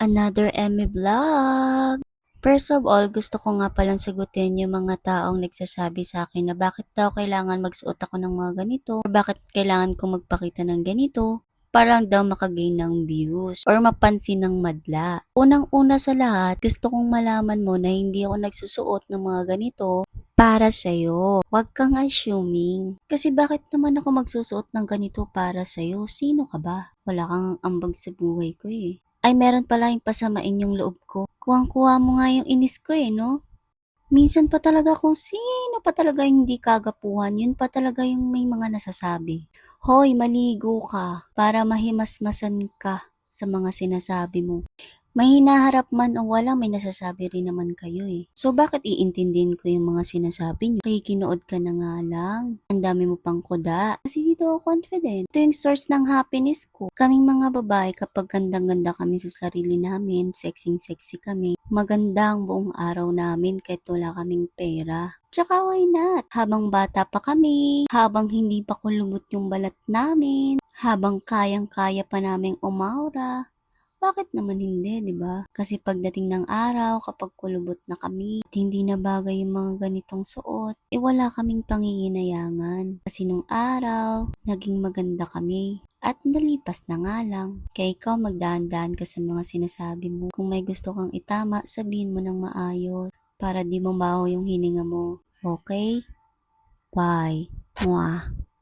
Another Emmy Vlog! First of all, gusto ko nga palang sagutin yung mga taong nagsasabi sa akin na bakit daw kailangan magsuot ako ng mga ganito, or bakit kailangan kong magpakita ng ganito, parang daw makagain ng views or mapansin ng madla. Unang-una sa lahat, gusto kong malaman mo na hindi ako nagsusuot ng mga ganito para sa'yo. Huwag kang assuming. Kasi bakit naman ako magsusuot ng ganito para sa'yo? Sino ka ba? Wala kang ambag sa buhay ko eh. Ay, meron pala yung pasamain yung loob ko. Kuwang-kuha mo nga yung inis ko eh, no? Minsan pa talaga kung sino pa talaga yung hindi kagapuhan, yun pa talaga yung may mga nasasabi. Hoy, maligo ka para mahimasmasan ka sa mga sinasabi mo. May hinaharap man o wala, may nasasabi rin naman kayo eh. So bakit iintindihin ko yung mga sinasabi nyo? Kikinood ka na nga lang. Ang dami mo pang kuda. Kasi dito ako confident. Ito yung source ng happiness ko. Kaming mga babae, kapag gandang-ganda kami sa sarili namin, sexy-sexy kami, maganda ang buong araw namin kahit wala kaming pera. Tsaka why not? Habang bata pa kami, habang hindi pa kulubot yung balat namin, habang kayang-kaya pa naming umaura, bakit naman hindi, di ba? Kasi pagdating ng araw, kapag kulubot na kami, at hindi na bagay yung mga ganitong suot, wala kaming panginginayangan. Kasi nung araw, naging maganda kami. At nalipas na nga lang. Kaya ikaw magdaan-daan ka sa mga sinasabi mo. Kung may gusto kang itama, sabihin mo ng maayos para di mabaho yung hininga mo. Okay? Bye. Mwah.